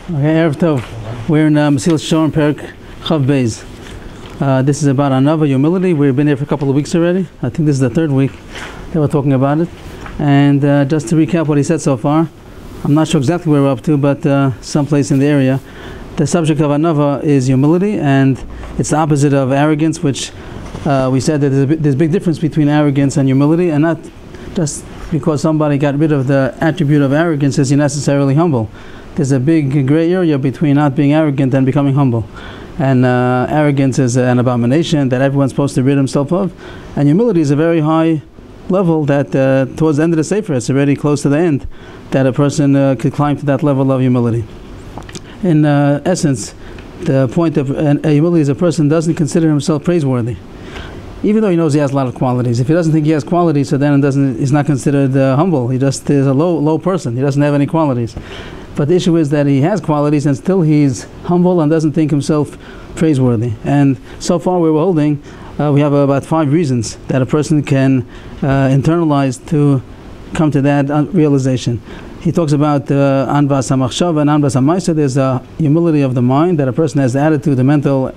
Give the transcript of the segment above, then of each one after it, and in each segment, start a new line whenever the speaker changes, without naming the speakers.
Okay, Erev Tov. We're in Mesillas Yeshorim Perek Chav Beis. This is about another humility. We've been here for a couple of weeks already. I think this is the third week that we're talking about it. And just to recap what he said so far, I'm not sure exactly where we're up to, but someplace in the area. The subject of another is humility, and it's the opposite of arrogance, which we said that there's a big difference between arrogance and humility, and not just because somebody got rid of the attribute of arrogance is he necessarily humble. There's a big gray area between not being arrogant and becoming humble. And arrogance is an abomination that everyone's supposed to rid himself of, and humility is a very high level that towards the end of the Sefer, it's already close to the end, that a person could climb to that level of humility. In essence, the point of humility is a person doesn't consider himself praiseworthy, even though he knows he has a lot of qualities. If he doesn't think he has qualities, so then he's not considered humble. He just is a low person. He doesn't have any qualities. But the issue is that he has qualities and still he's humble and doesn't think himself praiseworthy. And so far we were holding, we have about 5 reasons that a person can internalize to come to that realization. He talks about anvas hamachshava and anvas hamaisa. There's a humility of the mind, that a person has the attitude, the mental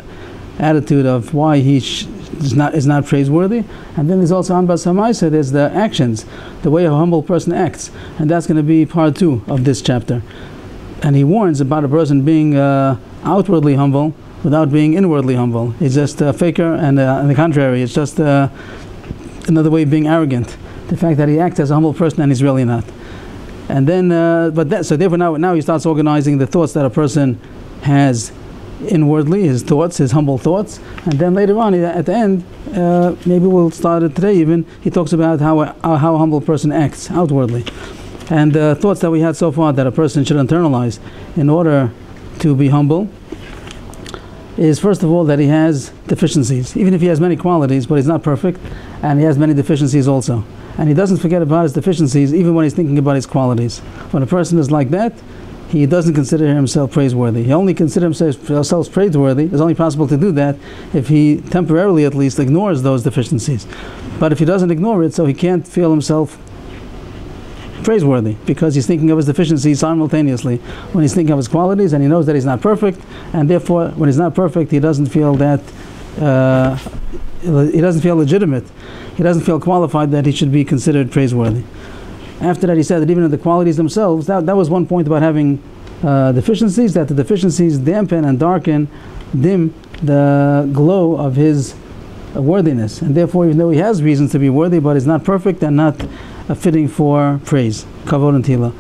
attitude of why he is not praiseworthy. And then there's also anvas hamaisa, there's the actions, the way a humble person acts. And that's going to be part 2 of this chapter. And he warns about a person being outwardly humble without being inwardly humble. He's just a faker, and on the contrary, it's just another way of being arrogant. The fact that he acts as a humble person and he's really not. And then, so therefore now he starts organizing the thoughts that a person has inwardly, his thoughts, his humble thoughts. And then later on, at the end, maybe we'll start it today even, he talks about how a humble person acts outwardly. And the thoughts that we had so far that a person should internalize in order to be humble is, first of all, that he has deficiencies. Even if he has many qualities, but he's not perfect, and he has many deficiencies also. And he doesn't forget about his deficiencies even when he's thinking about his qualities. When a person is like that, he doesn't consider himself praiseworthy. He only considers himself praiseworthy. It's only possible to do that if he temporarily at least ignores those deficiencies. But if he doesn't ignore it, so he can't feel himself praiseworthy, because he's thinking of his deficiencies simultaneously when he's thinking of his qualities, and he knows that he's not perfect, and therefore when he's not perfect he doesn't feel that he doesn't feel legitimate, he doesn't feel qualified that he should be considered praiseworthy. After that, he said that even in the qualities themselves, that was one point about having deficiencies, that the deficiencies dampen and dim the glow of his worthiness, and therefore even though he has reasons to be worthy, but he's not perfect and not fitting for praise, kavod and tila.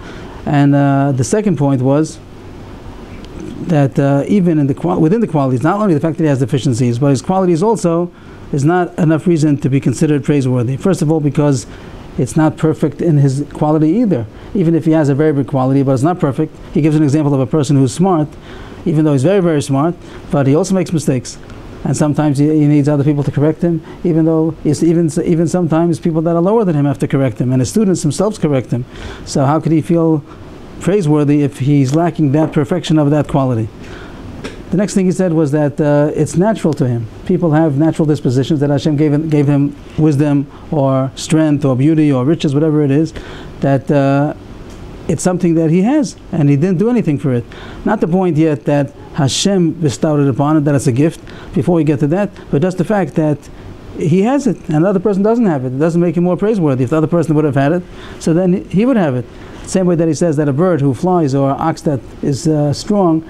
And the second point was that even within the qualities, not only the fact that he has deficiencies, but his qualities also is not enough reason to be considered praiseworthy. First of all, because it's not perfect in his quality either. Even if he has a very big quality, but it's not perfect. He gives an example of a person who's smart, even though he's very, very smart, but he also makes mistakes. And sometimes he needs other people to correct him, even though even sometimes people that are lower than him have to correct him, and his students themselves correct him. So how could he feel praiseworthy if he's lacking that perfection of that quality? The next thing he said was that it's natural to him. People have natural dispositions, that Hashem gave him wisdom or strength or beauty or riches, whatever it is, that it's something that he has, and he didn't do anything for it. Not the point yet that Hashem bestowed it upon him, that it's a gift, before we get to that, but just the fact that he has it, and the other person doesn't have it. It doesn't make him more praiseworthy. If the other person would have had it, so then he would have it. Same way that he says that a bird who flies, or an ox that is strong,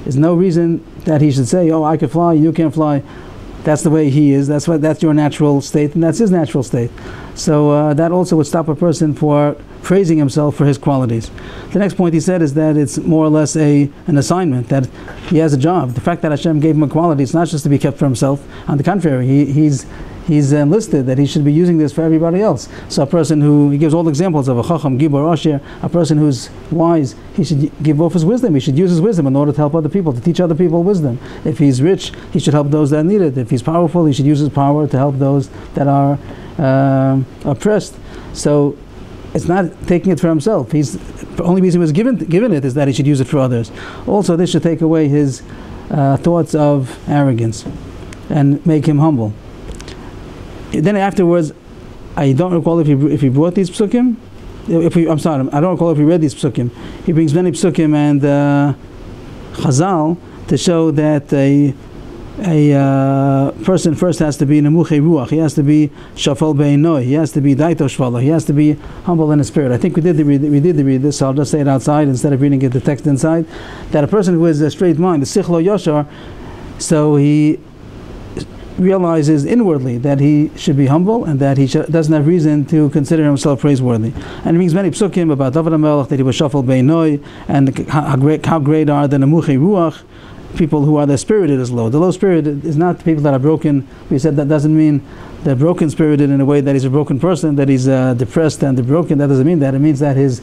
is no reason that he should say, oh, I can fly, you can't fly. That's the way he is. That's your natural state, and that's his natural state. So that also would stop a person for praising himself for his qualities. The next point he said is that it's more or less an assignment, that he has a job. The fact that Hashem gave him a quality, it's not just to be kept for himself. On the contrary, he's enlisted that he should be using this for everybody else. So a person he gives all the examples of a chacham, gibor, asher, a person who's wise, he should give off his wisdom. He should use his wisdom in order to help other people, to teach other people wisdom. If he's rich, he should help those that need it. If he's powerful, he should use his power to help those that are oppressed. So it's not taking it for himself. The only reason he was given it is that he should use it for others. Also, this should take away his thoughts of arrogance and make him humble. Then afterwards, I don't recall if he brought these psukim. I don't recall if he read these psukim. He brings many psukim, and Chazal to show that a person first has to be nemuchei ruach. He has to be shafal be'inoi. He has to be daito shvala. He has to be humble in the spirit. I think we did read this. So I'll just say it outside instead of reading it the text inside. That a person who has a straight mind, the sichlo yashar, so he realizes inwardly that he should be humble and that he doesn't have reason to consider himself praiseworthy. And it means many psukim about David HaMelech, that he was shafal be'inoi, and how great are the nemuchei ruach, people who are, their spirited is low. The low spirit is not the people that are broken. We said that doesn't mean they're broken spirited in a way that he's a broken person, that he's depressed and broken. That doesn't mean that. It means that his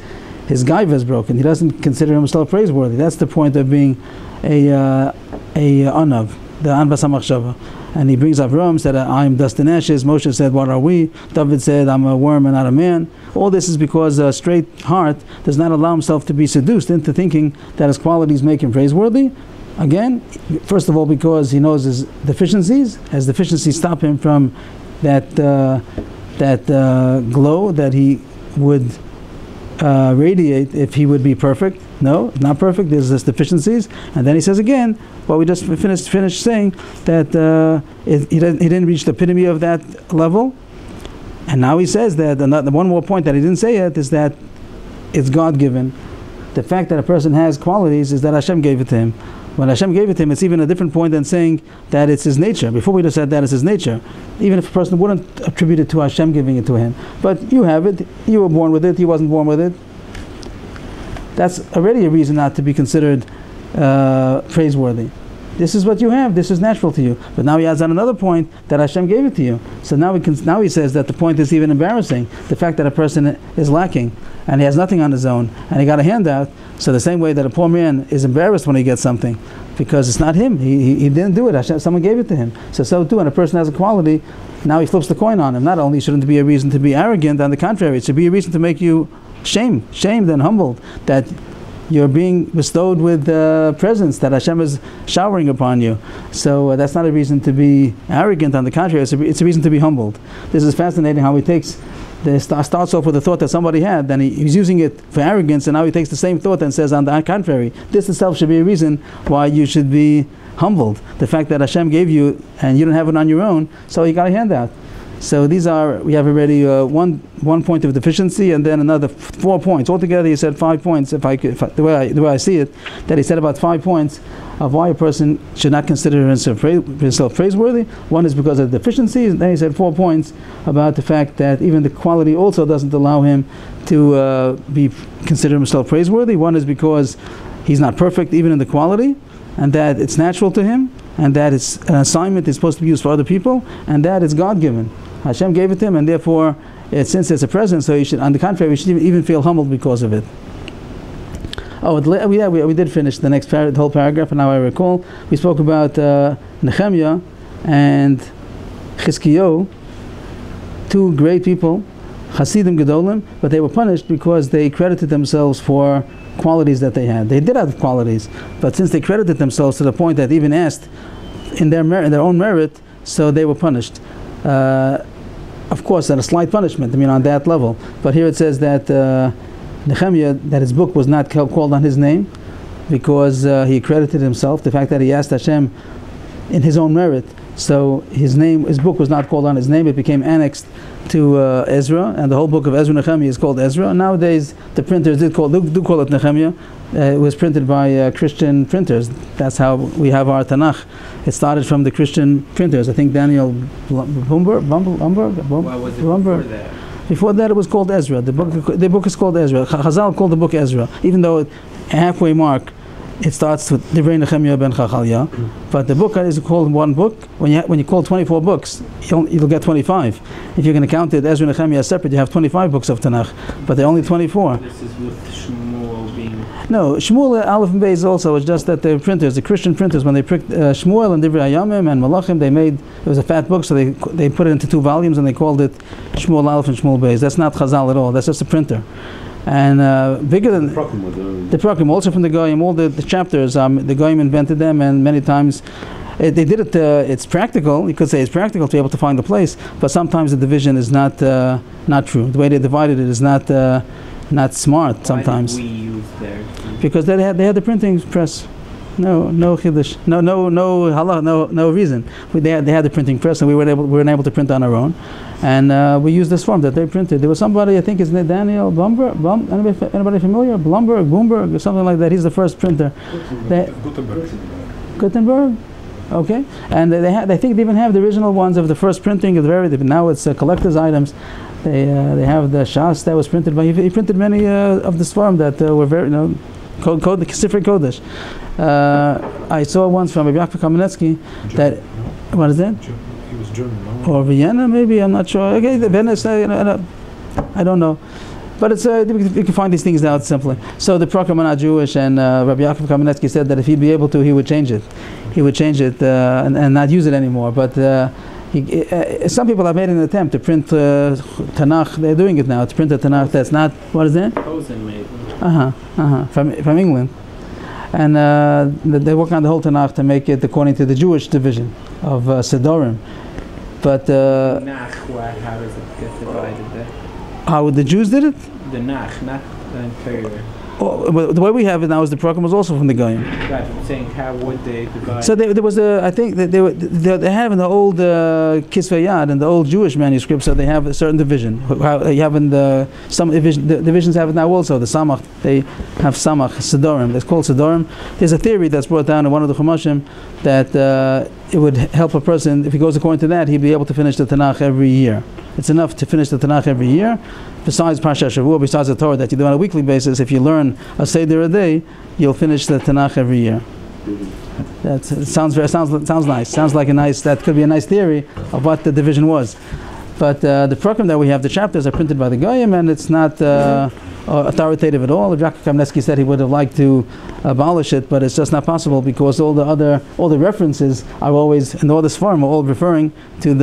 gaiva is broken. He doesn't consider himself praiseworthy. That's the point of being a anav, the anvas hamachshava. And he brings Avrohom, said, I am dust and ashes. Moshe said, what are we? David said, I'm a worm and not a man. All this is because a straight heart does not allow himself to be seduced into thinking that his qualities make him praiseworthy. Again, first of all, because he knows his deficiencies. As deficiencies stop him from that glow that he would radiate if he would be perfect. No, not perfect. There's this deficiencies, and then he says again, well, we just finished saying that he didn't reach the epitome of that level, and now he says that the one more point that he didn't say yet is that it's God-given. The fact that a person has qualities is that Hashem gave it to him. When Hashem gave it to him, it's even a different point than saying that it's his nature. Before we just said that it's his nature. Even if a person wouldn't attribute it to Hashem giving it to him. But you have it, you were born with it, he wasn't born with it. That's already a reason not to be considered praiseworthy. This is what you have, this is natural to you. But now he adds on another point that Hashem gave it to you. So now he says that the point is even embarrassing. The fact that a person is lacking and he has nothing on his own and he got a handout. So the same way that a poor man is embarrassed when he gets something because it's not him, he didn't do it, Hashem, someone gave it to him. So too, when a person has a quality, now he flips the coin on him. Not only shouldn't it be a reason to be arrogant, on the contrary, it should be a reason to make you shamed and humbled, that you're being bestowed with presents that Hashem is showering upon you. So that's not a reason to be arrogant. On the contrary, it's a reason to be humbled. This is fascinating how he starts off with a thought that somebody had, then he's using it for arrogance, and now he takes the same thought and says, on the contrary, this itself should be a reason why you should be humbled. The fact that Hashem gave you and you don't have it on your own, so you got a handout. So we have already one point of deficiency and then another 4 points. Altogether he said 5 points, the way I see it, that he said about 5 points of why a person should not consider himself praiseworthy. One is because of deficiencies, and then he said 4 points about the fact that even the quality also doesn't allow him to consider himself praiseworthy. One is because he's not perfect even in the quality, and that it's natural to him, and that it's an assignment is supposed to be used for other people, and that it's God-given. Hashem gave it to him, and therefore, since it's a present, so you should, on the contrary, we should even feel humbled because of it. We did finish the the whole paragraph, and now I recall, we spoke about Nehemiah and Chizkiyahu, 2 great people, Hasidim Gedolim, but they were punished because they credited themselves for qualities that they had. They did have qualities, but since they credited themselves to the point that even asked in their own merit, so they were punished. Of course, at a slight punishment, on that level. But here it says that Nehemiah, that his book was not called on his name because he credited himself. The fact that he asked Hashem in his own merit, so his book was not called on his name. It became annexed to Ezra, and the whole book of Ezra Nehemiah is called Ezra. Nowadays, the printers do call it Nehemiah. It was printed by Christian printers. That's how we have our Tanakh. It started from the Christian printers. I think Daniel Bumber.
What was it before that?
Before that, it was called Ezra. The book is called Ezra. Chazal called the book Ezra, even though halfway mark it starts with Divrei Nehemiah ben Chachalya, but the book is called one book. When you call 24 books, you'll get 25. If you're going to count it Ezra and Nehemiah separate, you have 25 books of Tanakh, but they're only 24.
This is with Shmuel being...
No, Shmuel, Aleph and Beis also, it's just that the printers, the Christian printers, when they pricked Shmuel and Divrei Hayamim and Malachim, it was a fat book, so they put it into 2 volumes and they called it Shmuel Aleph and Shmuel Beis. That's not Chazal at all, that's just a printer. And bigger than the Prokim, also from the Goyim, all the chapters, the Goyim invented them, and many times they did it. It's practical. You could say it's practical to be able to find the place, but sometimes the division is not true. The way they divided it is not smart. Sometimes
why did we use theirs?
Because they had the printing press. no chiddush, no halach, no reason. They had the printing press, and we weren't able to print on our own, and we used this form that they printed. There was somebody, I think his name Daniel Blumberg. Anybody familiar? Bloomberg, or something like that. He's the first printer. Gutenberg. Okay, and I think they even have the original ones of the first printing of now it's collector's items. They have the Shas that was printed by he printed many of the Sfarim that were very code the Sifrei Kodesh. I saw once from Rabbi Akiva Kamenetsky that what is that?
He was German, no?
Or Vienna maybe, I'm not sure. Okay, the Venice, I don't know. But it's you can find these things out simply. So the Prokhom are not Jewish, and Rabbi Akiva Kamenetsky said that if he'd be able to, he would change it. He would change it and not use it anymore. But some people have made an attempt to print Tanakh. They're doing it now to print a Tanakh that's not, what is that?
Posen made.
From England, and they work on the whole Tanakh to make it according to the Jewish division of Sidorim. But
Nach, how does it get divided there?
How the Jews did it?
The Nach, not the inferior.
Oh, the way we have it now is the Prokhom was also from the Goyim.
Right, I'm saying how would they divide?
So there was I think that they have in the old Kisvei Yad and the old Jewish manuscripts. So they have a certain division. How you have in the divisions have it now also. The Samach, they have Samach Sidorim. It's called Sidorim. There's a theory that's brought down in one of the Chumashim that it would help a person if he goes according to that, he'd be able to finish the Tanakh every year. It's enough to finish the Tanakh every year. Besides Parsha Shavua, besides the Torah that you do on a weekly basis, if you learn a Seder a day, you'll finish the Tanakh every year. It sounds nice. Sounds like that could be a nice theory of what the division was. But the program that we have, the chapters are printed by the Goyim, and it's not authoritative at all. Rabbi Kamenetsky said he would have liked to abolish it, but it's just not possible because all the references are always, in all this form, are all referring to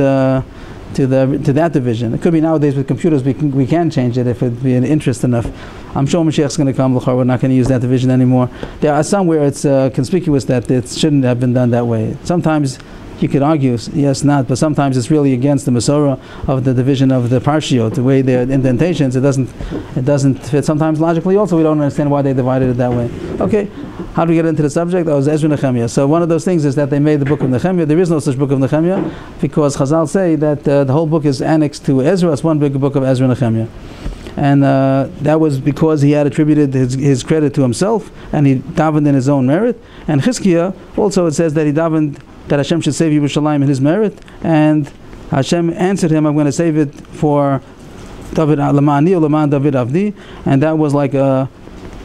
that division. It could be nowadays with computers we can change it if it be an interest enough. I'm sure Mashiach's going to come. We're not going to use that division anymore. There are some where it's conspicuous that it shouldn't have been done that way. Sometimes you could argue, yes, not, but sometimes it's really against the Masorah of the division of the Parshiot, the way the indentations, it doesn't fit. Sometimes logically also we don't understand why they divided it that way. Okay, how do we get into the subject? That was Ezra Nehemiah. So one of those things is that they made the book of Nehemiah. There is no such book of Nehemiah because Chazal say that the whole book is annexed to Ezra. It's one big book of Ezra Nehemiah. And that was because he had attributed his credit to himself and he davened in his own merit. And Chizkiah, also it says that he davened that Hashem should save Yerushalayim in his merit, and Hashem answered him, I'm going to save it for David Lamani or Laman David Avdi, and that was like a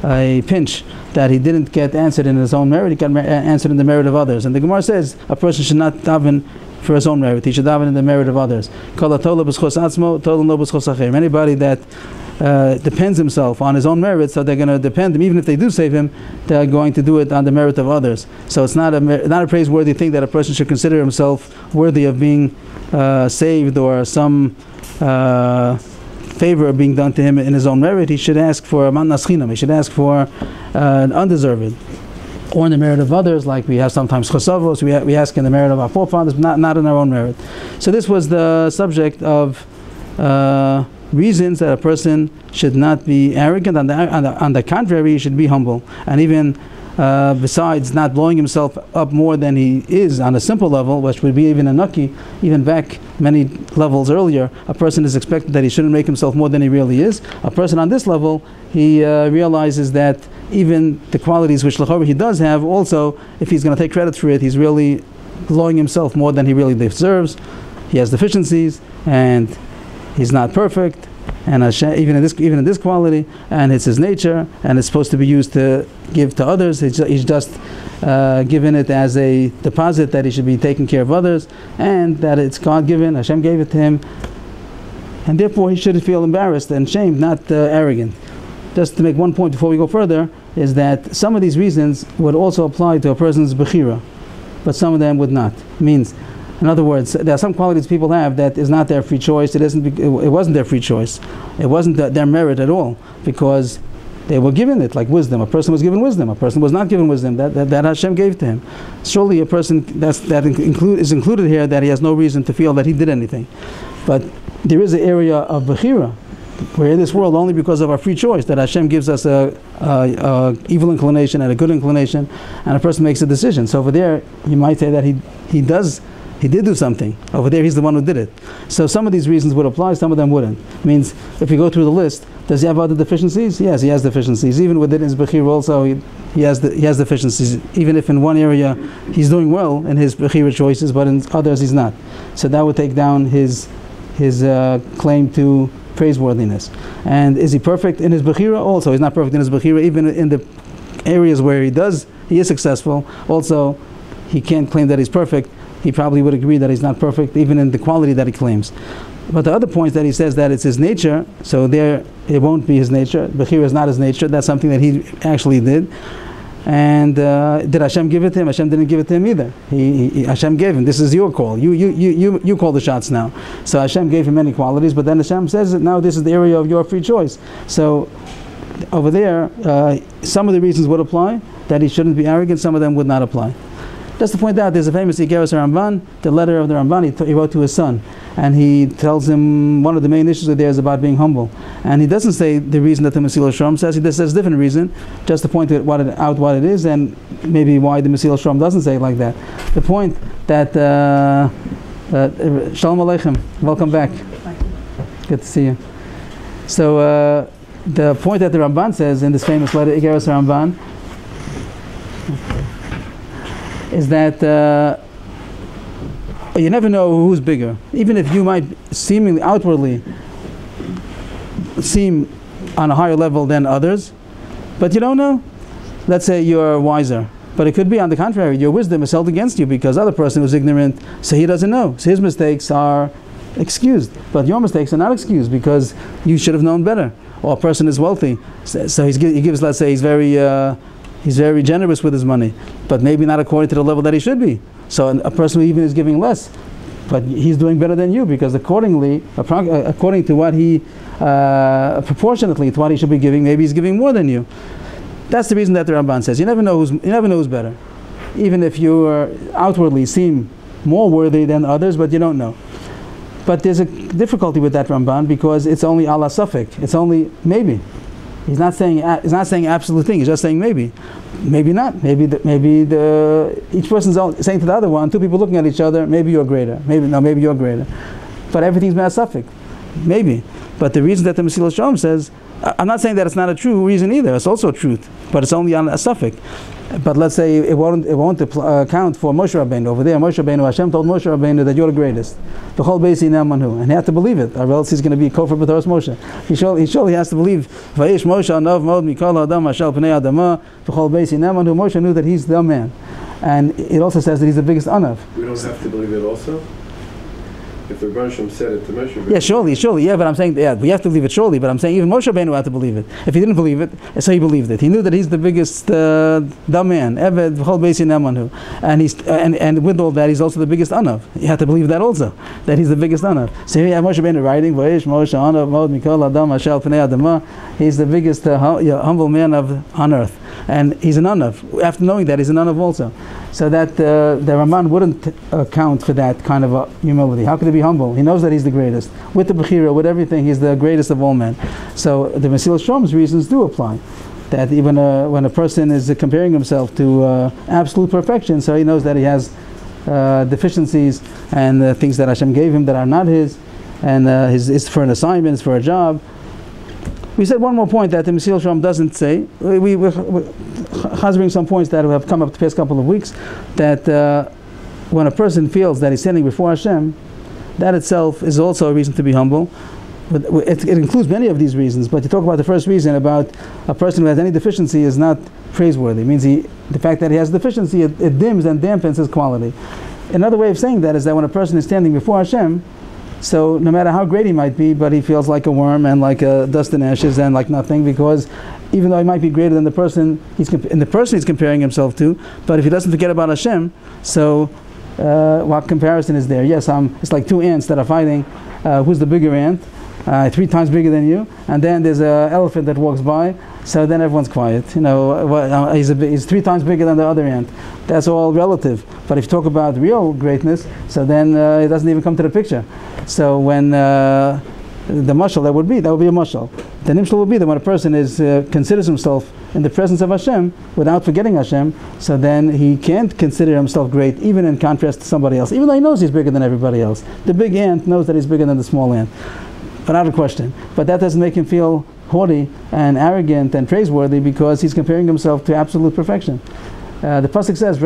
pinch that he didn't get answered in his own merit, he got answered in the merit of others. And the Gemara says a person should not daven for his own merit, he should daven in the merit of others. Anybody that depends himself on his own merit, so they're going to depend him, even if they do save him, they're going to do it on the merit of others. So it's not a praiseworthy thing that a person should consider himself worthy of being saved or some favor being done to him in his own merit. He should ask for man naschinam. He should ask for an undeserved, or in the merit of others, like we have sometimes chosavos. We ask in the merit of our forefathers, but not in our own merit. So this was the subject of reasons that a person should not be arrogant. On the contrary, he should be humble. And even besides not blowing himself up more than he is on a simple level, which would be even a nucky, even back many levels earlier, a person is expected that he shouldn't make himself more than he really is. A person on this level, he realizes that even the qualities which he does have, also, if he's going to take credit for it, he's really blowing himself more than he really deserves. He has deficiencies, and he's not perfect, and Hashem, even in this quality, and it's his nature, and it's supposed to be used to give to others. He's just given it as a deposit that he should be taking care of others, and that it's God-given. Hashem gave it to him, and therefore he should feel embarrassed and shamed, not arrogant. Just to make one point before we go further, is that some of these reasons would also apply to a person's bechira, but some of them would not. Means, in other words, there are some qualities people have that is not their free choice. It wasn't their free choice. It wasn't their merit at all, because they were given it, like wisdom. A person was given wisdom. A person was not given wisdom. That Hashem gave to him. Surely a person is included here that he has no reason to feel that he did anything. But there is an area of bechira. we're in this world only because of our free choice, that Hashem gives us a evil inclination and a good inclination, and a person makes a decision. So over there, you might say that he did do something. Over there, he's the one who did it. So some of these reasons would apply, some of them wouldn't. Means, if you go through the list, does he have other deficiencies? Yes, he has deficiencies. Even within his Bechira also, he has deficiencies. Even if in one area he's doing well in his Bechira choices, but in others he's not. So that would take down his claim to praiseworthiness. And is he perfect in his Bechira? Also, he's not perfect in his Bechira. Even in the areas where he is successful, also he can't claim that he's perfect. He probably would agree that he's not perfect, even in the quality that he claims. But the other point that he says that it's his nature, so there it won't be his nature. Bechira is not his nature. That's something that he actually did. And did Hashem give it to him? Hashem didn't give it to him either. Hashem gave him. This is your call. You call the shots now. So Hashem gave him many qualities, but then Hashem says that now this is the area of your free choice. So over there, some of the reasons would apply, that he shouldn't be arrogant. Some of them would not apply. Just to point out, there's a famous Yeshivas Ramban, the letter of the Ramban he wrote to his son, and he tells him one of the main issues there is about being humble. And he doesn't say the reason that the Mesillas says, he just says a different reason, just to point out what it is, and maybe why the Mesillas doesn't say it like that. The point that Shalom Aleichem, welcome back. Good to see you. So the point that the Ramban says in this famous letter, Yeshivas Ramban, is that you never know who's bigger. Even if you might seemingly outwardly seem on a higher level than others, but you don't know. Let's say you're wiser, but it could be on the contrary, your wisdom is held against you because the other person was ignorant, so he doesn't know. So his mistakes are excused, but your mistakes are not excused because you should have known better. Or a person is wealthy, so he gives, let's say, he's very generous with his money, but maybe not according to the level that he should be. So a person who even is giving less, but he's doing better than you because according to what he, proportionately to what he should be giving, maybe he's giving more than you. That's the reason that the Ramban says you never know who's better, even if you outwardly seem more worthy than others, but you don't know. But there's a difficulty with that Ramban because it's only ala safek. It's only maybe. He's not saying absolute thing. He's just saying maybe not. Maybe each person's saying to the other one. Two people looking at each other. Maybe you're greater. Maybe you're greater. But everything's been a suffix. Maybe. But the reason that the Mesillas says, I'm not saying that it's not a true reason either. It's also a truth, but it's only on a suffix. But let's say it won't count for Moshe Rabbeinu. Over there, Moshe Rabbeinu, Hashem told Moshe Rabbeinu that you're the greatest. The whole base in Manhu, and he had to believe it, or else he's going to be kofar b'toras Moshe. He surely has to believe. Vayish Moshe anav mod mikol adam ashal pnei adama. The whole base in Manhu. Moshe knew that he's the man, and it also says that he's the biggest anav.
We don't have to believe it also. If the Rebbe said it to Moshe Rabbeinu.
Yeah, surely, yeah, but I'm saying, yeah, we have to believe it surely, but I'm saying even Moshe Rabbeinu had to believe it. If he didn't believe it, so he believed it. He knew that he's the biggest dumb man, Eved, V'chol Beis Yinei, and with all that, he's also the biggest anav. You have to believe that also, that he's the biggest anav. So here you have Moshe Rabbeinu writing, V'yesh Moshe anav mod mikol adam ashal pnei adama. He's the biggest humble man on earth, and he's an anav. After knowing that, he's an anav also. So that the Ramban wouldn't account for that kind of humility. How could he be humble? He knows that he's the greatest. With the Bechira, with everything, he's the greatest of all men. So the Mesillas reasons do apply. That even when a person is comparing himself to absolute perfection, so he knows that he has deficiencies and things that Hashem gave him that are not his, and is for an assignment, it's for a job. We said one more point that the Mesillas doesn't say. We're chazering some points that have come up the past couple of weeks, that when a person feels that he's standing before Hashem, that itself is also a reason to be humble. It includes many of these reasons, but to talk about the first reason about a person who has any deficiency is not praiseworthy. It means the fact that he has deficiency, it dims and dampens his quality. Another way of saying that is that when a person is standing before Hashem, so no matter how great he might be, but he feels like a worm and like a dust and ashes and like nothing, because even though he might be greater than the person he's comparing himself to, but if he doesn't forget about Hashem, so what comparison is there? Yes, it's like two ants that are fighting. Who's the bigger ant? 3 times bigger than you, and then there's an elephant that walks by, so then everyone's quiet. He's 3 times bigger than the other ant. That's all relative. But if you talk about real greatness, so then it doesn't even come to the picture. So when the mashal that would be a mashal. The nimshal would be that when a person is considers himself in the presence of Hashem without forgetting Hashem, so then he can't consider himself great, even in contrast to somebody else, even though he knows he's bigger than everybody else. The big ant knows that he's bigger than the small ant, without a question. But that doesn't make him feel haughty and arrogant and praiseworthy, because he's comparing himself to absolute perfection. The pasuk says,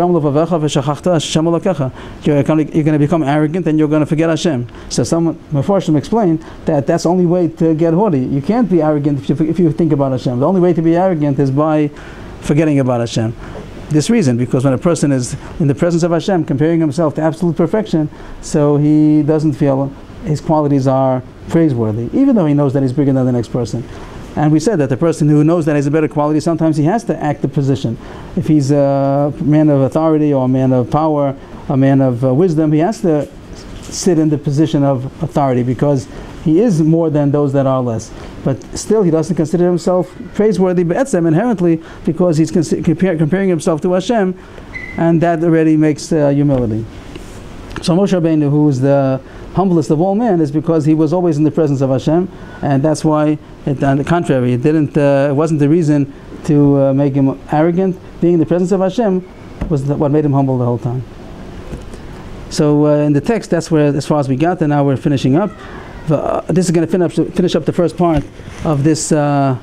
you're going to become arrogant and you're going to forget Hashem. So some Mefarshim explain that that's the only way to get haughty. You can't be arrogant if you think about Hashem. The only way to be arrogant is by forgetting about Hashem. This reason, because when a person is in the presence of Hashem, comparing himself to absolute perfection, so he doesn't feel his qualities are praiseworthy, even though he knows that he's bigger than the next person. And we said that the person who knows that he has a better quality, sometimes he has to act the position. If he's a man of authority or a man of power, a man of wisdom, he has to sit in the position of authority, because he is more than those that are less. But still, he doesn't consider himself praiseworthy be'etzem, inherently, because he's comparing himself to Hashem, and that already makes humility. So Moshe Rabbeinu, who is the humblest of all men, is because he was always in the presence of Hashem, and that's why, on the contrary, it wasn't the reason to make him arrogant. Being in the presence of Hashem was what made him humble the whole time. So in the text, that's where, as far as we got, and now we're finishing up. This is going to finish up the first part of this parak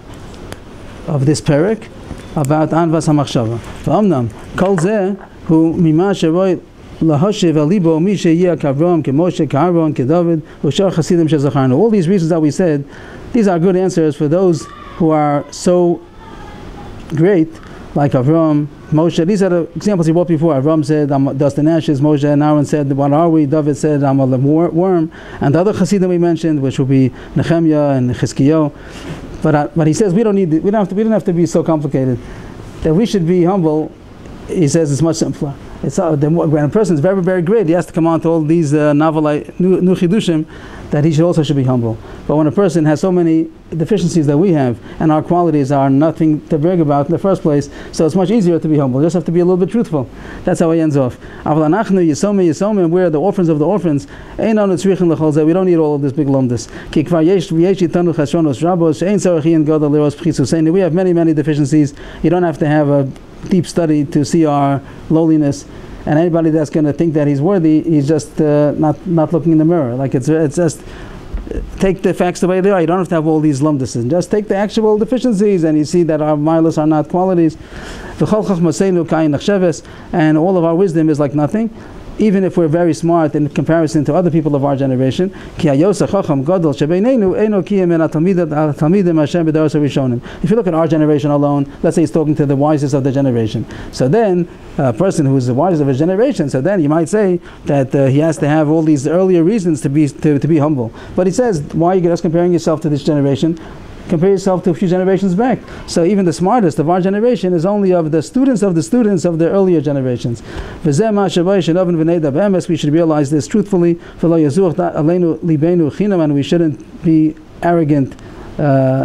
about Anvas HaMachshava. V'amnam kol zeh hu mima sheroy lahashiv alibo mi sheyeh k'Avrohom k'Moshe k'Aaron k'David u'shar chasidim shezacharnu. All these reasons that we said, these are good answers for those who are so great, like Avrohom, Moshe. These are the examples he brought before. Avrohom said, I'm dust and ashes. Moshe and Aaron said, what are we? David said, I'm a worm. And the other Hasidim we mentioned, which will be Nehemiah and Chizkiyahu. But he says we don't have to be so complicated. That we should be humble. He says it's much simpler. When a person is very, very great, he has to come on to all these new chidushim, that he should be humble. But when a person has so many deficiencies that we have, and our qualities are nothing to brag about in the first place, so it's much easier to be humble. You just have to be a little bit truthful. That's how he ends off. We're the orphans of the orphans. We don't need all of this big lumdus. We have many, many deficiencies. You don't have to have a deep study to see our lowliness. And anybody that's going to think that he's worthy, he's just not looking in the mirror. Like it's just take the facts the way they are. You don't have to have all these lumduses. Just take the actual deficiencies, and you see that our milas are not qualities. And all of our wisdom is like nothing, even if we're very smart in comparison to other people of our generation. If you look at our generation alone, let's say he's talking to the wisest of the generation. So then, a person who is the wisest of his generation, so then you might say that he has to have all these earlier reasons to be humble. But he says, why are you just comparing yourself to this generation? Compare yourself to a few generations back. So even the smartest of our generation is only of the students of the earlier generations. We should realize this truthfully, and we shouldn't be arrogant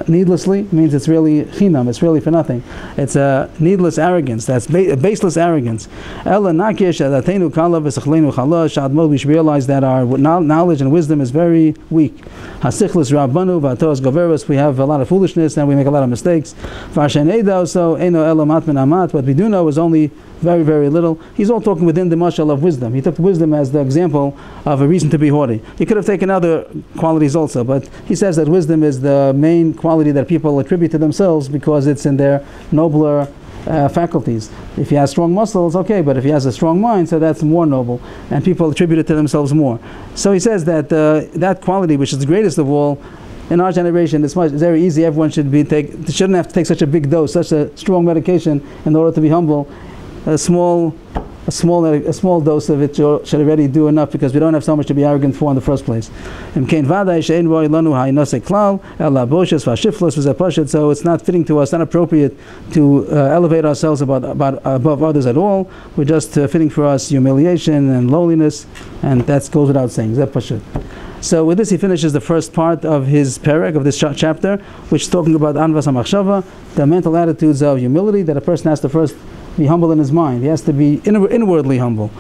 needlessly. It means it's really chinam, it's really for nothing. It's a needless arrogance, that's baseless arrogance. We should realize that our knowledge and wisdom is very weak. We have a lot of foolishness and we make a lot of mistakes. What we do know is only very, very little. He's all talking within the mashal of wisdom. He took wisdom as the example of a reason to be haughty. He could have taken other qualities also, but he says that wisdom is the main quality that people attribute to themselves because it's in their nobler faculties. If he has strong muscles, okay, but if he has a strong mind, so that's more noble, and people attribute it to themselves more. So he says that that quality, which is the greatest of all, in our generation, it's very easy. Everyone shouldn't have to take such a big dose, such a strong medication in order to be humble. A small dose of it should already do enough, because we don't have so much to be arrogant for in the first place. So it's not fitting to us, not appropriate to elevate ourselves above others at all. We're just fitting for us humiliation and lowliness, and that goes without saying. So with this he finishes the first part of his parak, of this chapter, which is talking about Anvas HaMachshava, the mental attitudes of humility, that a person has to first be humble in his mind. He has to be inwardly humble.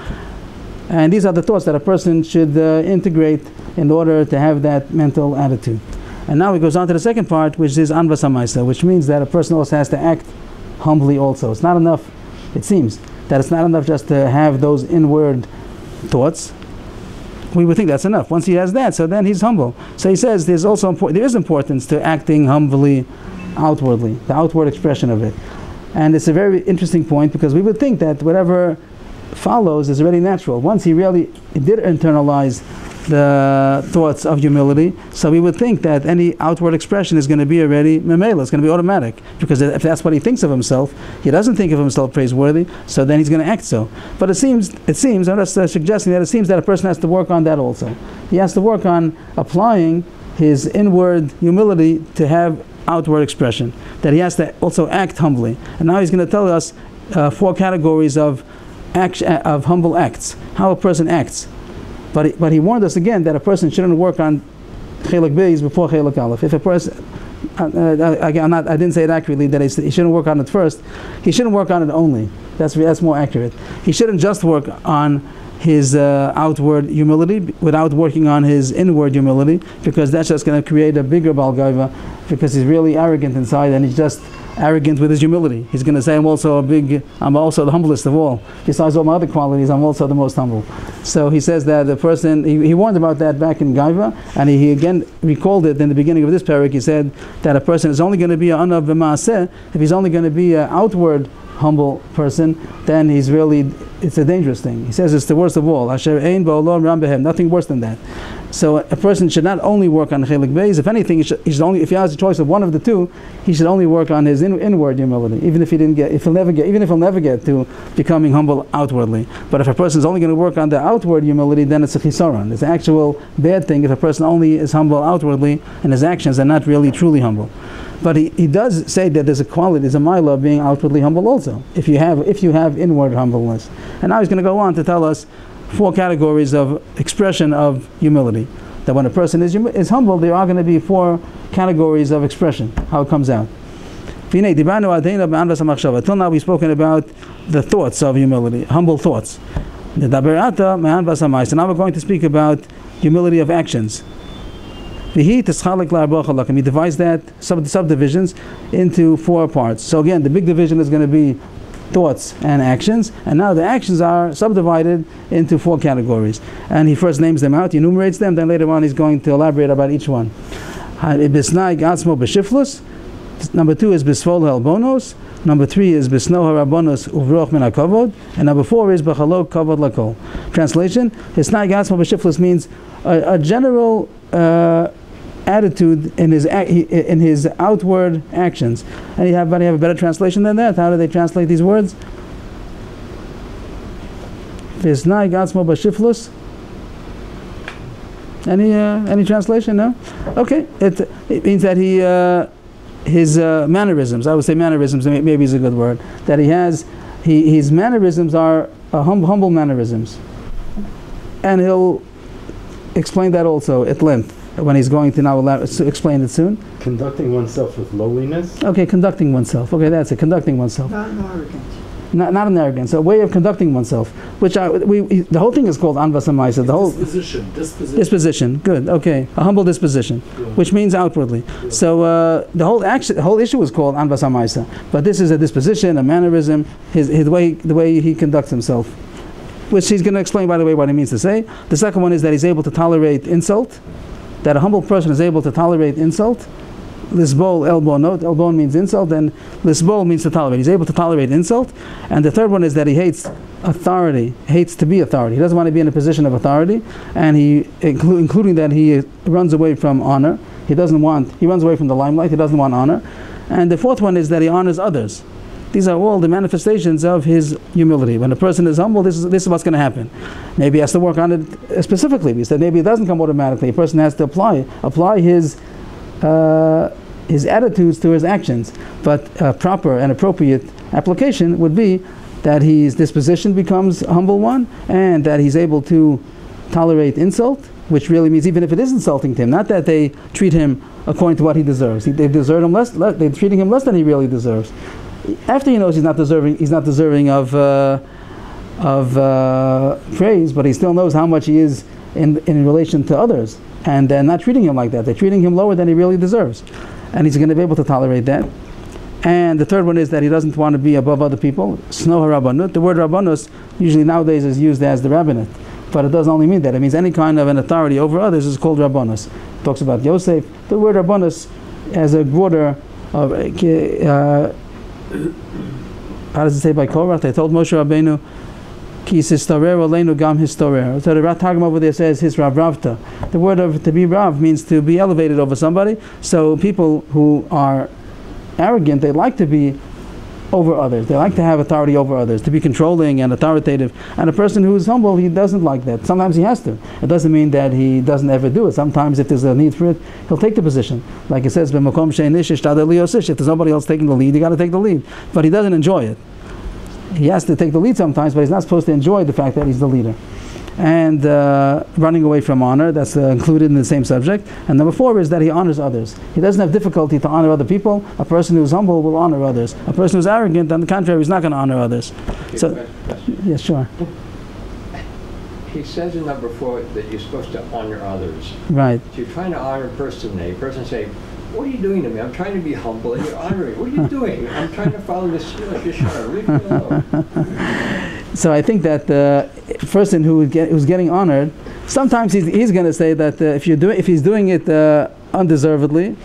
And these are the thoughts that a person should integrate in order to have that mental attitude. And now he goes on to the second part, which is anvas hamaisa, which means that a person also has to act humbly also. It's not enough, it seems, that it's not enough just to have those inward thoughts. We would think that's enough. Once he has that, so then he's humble. So he says there is importance to acting humbly outwardly, the outward expression of it. And it's a very interesting point, because we would think that whatever follows is already natural. Once he really did internalize the thoughts of humility, so we would think that any outward expression is going to be already memela, it's going to be automatic, because if that's what he thinks of himself, he doesn't think of himself praiseworthy, so then he's going to act so. But it seems, I'm just suggesting that it seems that a person has to work on that also. He has to work on applying his inward humility to have outward expression, that he has to also act humbly. And now he's going to tell us 4 categories of humble acts, how a person acts. But he warned us again that a person shouldn't work on Chelek Beis before Chelek Aleph. If a person, I didn't say it accurately, that he shouldn't work on it first. He shouldn't work on it only. That's more accurate. He shouldn't just work on his outward humility without working on his inward humility, because that's just going to create a bigger balgaiva, because he's really arrogant inside, and he's just arrogant with his humility. He's going to say, I'm also the humblest of all. Besides all my other qualities, I'm also the most humble. So he says that the person, he warned about that back in Gaiva, and he again recalled it in the beginning of this parak. He said that a person is only going to be an anav b'maaseh if he's only going to be an outward humble person, then it's a dangerous thing. He says it's the worst of all. Asher ein ba'olam ram behem, nothing worse than that. So a person should not only work on Chelek Beis. If anything, he should only, if he has a choice of one of the two, he should only work on his inward humility. Even if he'll never get to becoming humble outwardly. But if a person is only going to work on the outward humility, then it's a chisaron. It's an actual bad thing if a person only is humble outwardly and his actions are not really truly humble. But he does say that there's a quality, there's a mila of being outwardly humble also, if you have inward humbleness. And now he's going to go on to tell us 4 categories of expression of humility. That when a person is humble, there are going to be 4 categories of expression, how it comes out. Until now we've spoken about the thoughts of humility, humble thoughts. And now we're going to speak about humility of actions. He divides that subdivisions into 4 parts. So again, the big division is going to be thoughts and actions, and now the actions are subdivided into 4 categories. And he first names them out, he enumerates them, then later on he's going to elaborate about each one. Number 2 is bisvol halbonos. Number 3 is bisno harabonos uvroch min hakavod, and number 4 is b'chalok kavod lakol. Translation: Hisnai gatzmo b'shiflus means a general attitude in his outward actions. And you have a better translation than that? How do they translate these words? Hisnai gatzmo b'shiflus. Any translation? No. Okay. It means that his mannerisms, I would say mannerisms, maybe is a good word, that his mannerisms are humble mannerisms. And he'll explain that also at length when he's going to now explain it soon.
Conducting oneself with lowliness?
Okay, conducting oneself. Okay, that's it, conducting oneself.
Not an arrogance.
Not an arrogance, a way of conducting oneself. Which the whole thing is called anvas hamaisa. The whole disposition. Good. Okay, a humble disposition, which means outwardly. Yeah. So the whole issue is called anvas hamaisa. But this is a disposition, a mannerism, the way he conducts himself, which he's going to explain, by the way, what he means to say. The second one is that he's able to tolerate insult. That a humble person is able to tolerate insult. Lisbol, elbow, note. Elbow means insult, and lisbol means to tolerate. He's able to tolerate insult. And the third one is that he hates authority, hates to be authority. He doesn't want to be in a position of authority, and including that he runs away from honor. He runs away from the limelight. He doesn't want honor. And the fourth one is that he honors others. These are all the manifestations of his humility. When a person is humble, this is what's going to happen. Maybe he has to work on it specifically. We said maybe it doesn't come automatically. A person has to apply his attitudes to his actions. But proper and appropriate application would be that his disposition becomes a humble one, and that he's able to tolerate insult, which really means even if it is insulting to him, not that they treat him according to what he deserves. They're treating him less than he really deserves. After he knows he's not deserving of praise, but he still knows how much he is in relation to others. and they're not treating him like that. They're treating him lower than he really deserves, and he's going to be able to tolerate that. And the third one is that he doesn't want to be above other people. Sno harabbanut. The word rabbanus usually nowadays is used as the rabbinate, but it doesn't only mean that. It means any kind of an authority over others is called rabbanus. It talks about Yosef. The word rabbanus as a broader, how does it say by Korach? They told Moshe Rabbeinu, Ki sistarer aleinu gam histarer. So the Targum over there says his ravravta. The word of to be rav means to be elevated over somebody. So people who are arrogant, they like to be over others. They like to have authority over others, to be controlling and authoritative. And a person who is humble, he doesn't like that. Sometimes he has to. It doesn't mean that he doesn't ever do it. Sometimes if there's a need for it, he'll take the position. Like it says, if there's nobody else taking the lead, you got to take the lead. But he doesn't enjoy it. He has to take the lead sometimes, but he's not supposed to enjoy the fact that he's the leader. And running away from honor, that's included in the same subject. And number 4 is that he honors others. He doesn't have difficulty to honor other people. A person who's humble will honor others. A person who's arrogant, on the contrary, is not going to honor others. So, yes, sure.
He says in number 4 that you're supposed to honor others.
Right.
So you're trying to honor a person, a person say, what are you doing to me? I'm trying to be humble and you're honoring. What are you doing? I'm trying to follow the Yeshorim. Leave me alone.
So I think that the person who's getting honored, sometimes he's going to say that if he's doing it undeservedly,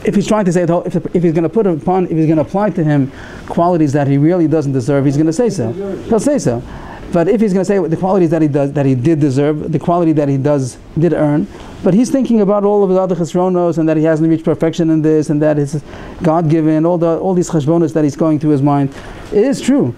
if he's trying to say it, if he's going to apply to him qualities that he really doesn't deserve, he's going to say so. He'll say so. But if he's going to say the qualities that he did deserve, the quality that he did earn, but he's thinking about all of his other chesronos and that he hasn't reached perfection in this and that it's God-given, all these cheshbonos that he's going through his mind, it is true.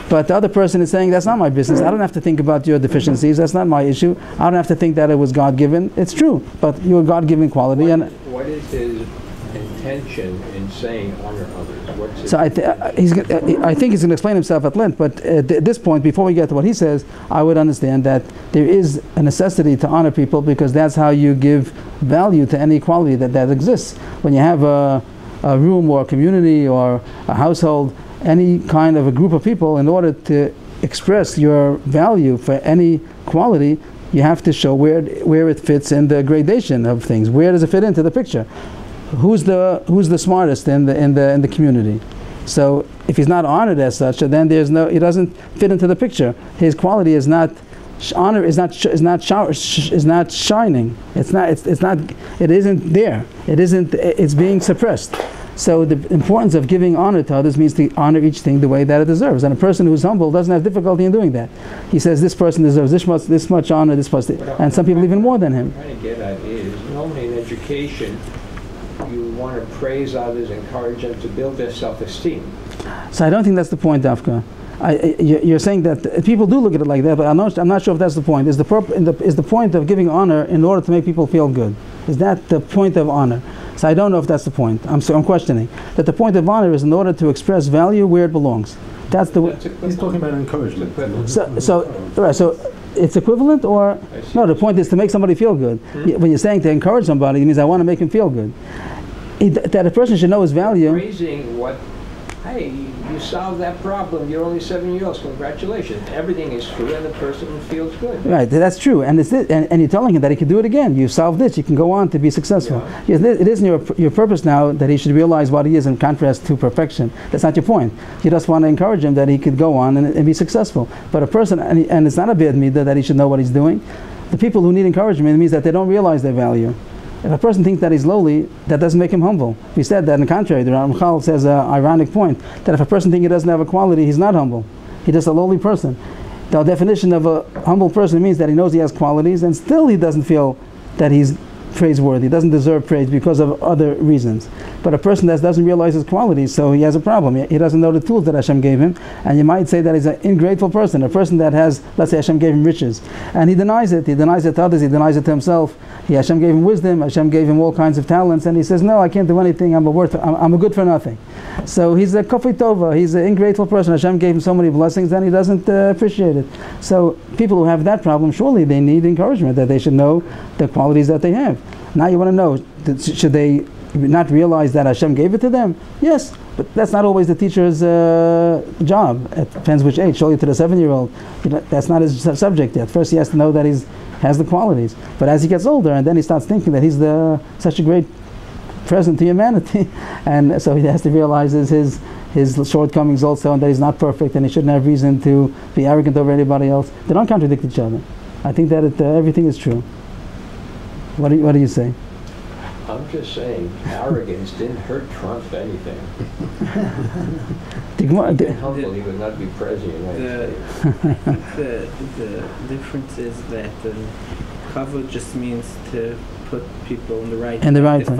But the other person is saying, that's not my business. I don't have to think about your deficiencies. That's not my issue. I don't have to think that it was God-given. It's true, but you're God-given quality.
What is his intention in saying honor others?
So I think he's going to explain himself at length, but at this point, before we get to what he says, I would understand that there is a necessity to honor people because that's how you give value to any quality that exists. When you have a room or a community or a household, any kind of a group of people, in order to express your value for any quality, you have to show where it fits in the gradation of things. Where does it fit into the picture? Who's the smartest in the community? So if he's not honored as such, then he doesn't fit into the picture. His quality is not honor. Is not shining. It isn't there. It's being suppressed. So the importance of giving honor to others means to honor each thing the way that it deserves. And a person who's humble doesn't have difficulty in doing that. He says this person deserves this much honor, and some people even more than him.
What I'm trying to get at is normally in education, you want to praise others, encourage them to build their self-esteem.
So I don't think that's the point, Dafka. You're saying that people do look at it like that, but I'm not sure if that's the point. Is the point of giving honor in order to make people feel good? Is that the point of honor? So I don't know if that's the point. I'm questioning that the point of honor is in order to express value where it belongs. He's
talking about encouragement.
So it's equivalent, or no? The point is to make somebody feel good. When you're saying to encourage somebody, it means I want to make him feel good. That a person should know his value.
Praising what, hey, you solved that problem. You're only 7 years old. Congratulations. Everything is true, and the person feels good. Right,
that's true. And you're telling him that he can do it again. You solved this. You can go on to be successful. Yeah. It isn't your purpose now that he should realize what he is in contrast to perfection. That's not your point. You just want to encourage him that he could go on and be successful. But a person, and it's not a bad midah that he should know what he's doing. The people who need encouragement, it means that they don't realize their value. If a person thinks that he's lowly, that doesn't make him humble. We said that in the contrary. The Ramchal says an ironic point, that if a person thinks he doesn't have a quality, he's not humble. He's just a lowly person. The definition of a humble person means that he knows he has qualities, and still he doesn't feel that he's praiseworthy, doesn't deserve praise because of other reasons. But a person that doesn't realize his qualities, so he has a problem. He doesn't know the tools that Hashem gave him, and you might say that he's an ingrateful person, a person that has, let's say Hashem gave him riches, and he denies it to others, he denies it to himself. Hashem gave him wisdom, Hashem gave him all kinds of talents, and he says, no, I can't do anything, I'm a good for nothing. So he's a kofei tova, he's an ingrateful person. Hashem gave him so many blessings and he doesn't appreciate it. So people who have that problem, surely they need encouragement, that they should know the qualities that they have. Now you want to know, should they not realize that Hashem gave it to them? Yes, But that's not always the teacher's job. It depends which age. Show you to the 7-year-old, that's not his subject yet. First he has to know that he has the qualities. But as he gets older, and then he starts thinking that he's such a great present to humanity, and so he has to realize his shortcomings also, and that he's not perfect, and he shouldn't have reason to be arrogant over anybody else. They don't contradict each other. I think that everything is true. What do you say?
I'm just saying, arrogance didn't hurt Trump anything. Being humble, he would not be president of the United States.
The difference is that kavod just means to put people in the right.
And the right
the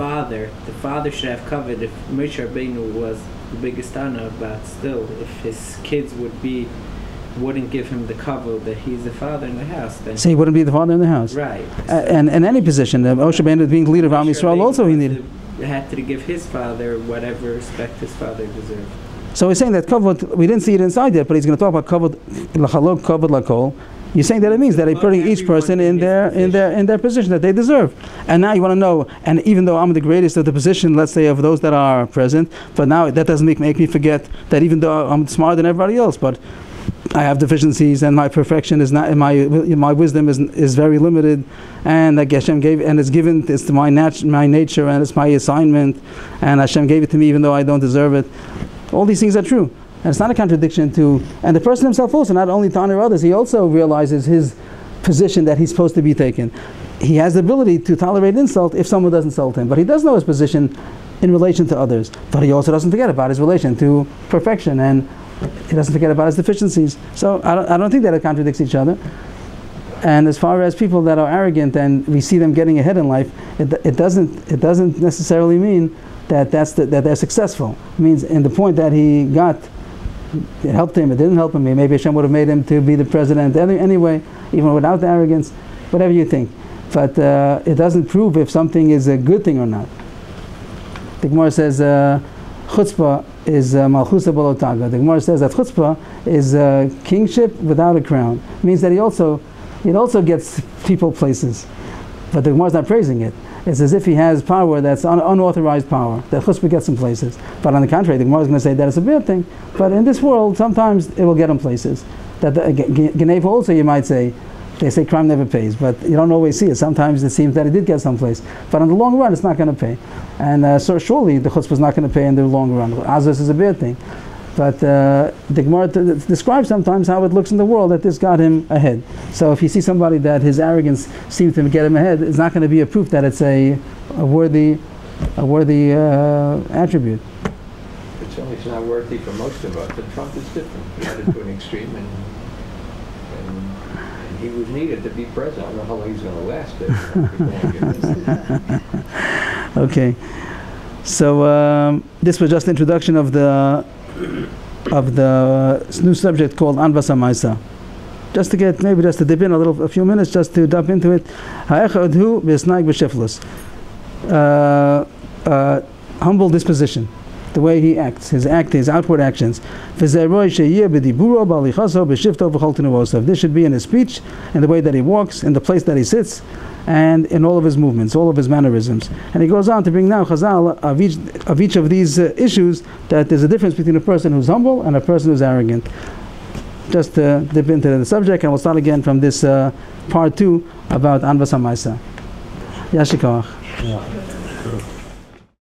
father should have kavod. If Moshe Rabbeinu was the biggest honor, but still, if his kids wouldn't give him the kavod that he's the father in the house, then
so he wouldn't be the father in the house.
Right.
And in any position, Moshe Rabbeinu being the leader of Am Yisrael, also he needed.
Had to give his father whatever respect his father deserved.
So he's saying that kavod, we didn't see it inside yet, but he's going to talk about kavod lachalok, kavod lakol. You're saying that it means that they're putting each person in their position that they deserve. And now you want to know, and even though I'm the greatest of the position, let's say of those that are present, but now that doesn't make me forget that even though I'm smarter than everybody else, but I have deficiencies, and my perfection is not, my wisdom is very limited, and like Hashem gave, and it's given, it's my nature, and it's my assignment, and Hashem gave it to me even though I don't deserve it. All these things are true, and it's not a contradiction to. And the person himself also, not only to honor others, he also realizes his position that he's supposed to be taken. He has the ability to tolerate insult if someone does insult him, but he does know his position in relation to others. But he also doesn't forget about his relation to perfection, and he doesn't forget about his deficiencies. So I don't think that it contradicts each other. And as far as people that are arrogant and we see them getting ahead in life, it doesn't necessarily mean that they're successful. It means in the point that he got, it helped him, it didn't help him. Maybe Hashem would have made him to be the president anyway, even without the arrogance, whatever you think. But it doesn't prove if something is a good thing or not. The Gemara says, chutzpah is malchusa bolotaga. The Gemara says that chutzpah is kingship without a crown. It means that it also gets people places. But the Gemara is not praising it. It's as if he has power that's unauthorized power. That chutzpah gets him places. But on the contrary, the Gemara is going to say that it's a bad thing. But in this world, sometimes it will get him places. That Geneva also, you might say, they say crime never pays, but you don't always see it. Sometimes it seems that it did get someplace. But in the long run, it's not going to pay. And so surely the chutzpah is not going to pay in the long run. Azus is a bad thing. But the Gemara describes sometimes how it looks in the world that this got him ahead. So if you see somebody that his arrogance seems to get him ahead, it's not going to be a proof that it's a worthy attribute.
It's not worthy for most of us. But Trump is different. He got it to an extreme, and he was needed to be president. I don't know how long he's going to last.
Okay, so this was just introduction of the new subject called Anvas HaMaisa. Just to dip in a few minutes, just to dump into it. Humble disposition, the way he acts, his outward actions. This should be in his speech, in the way that he walks, in the place that he sits, and in all of his movements, all of his mannerisms. And he goes on to bring now Chazal of each of these issues, that there's a difference between a person who's humble and a person who's arrogant. Just to dip into the subject, and we'll start again from this part 2 about Anvas HaMaisa. Yashikach.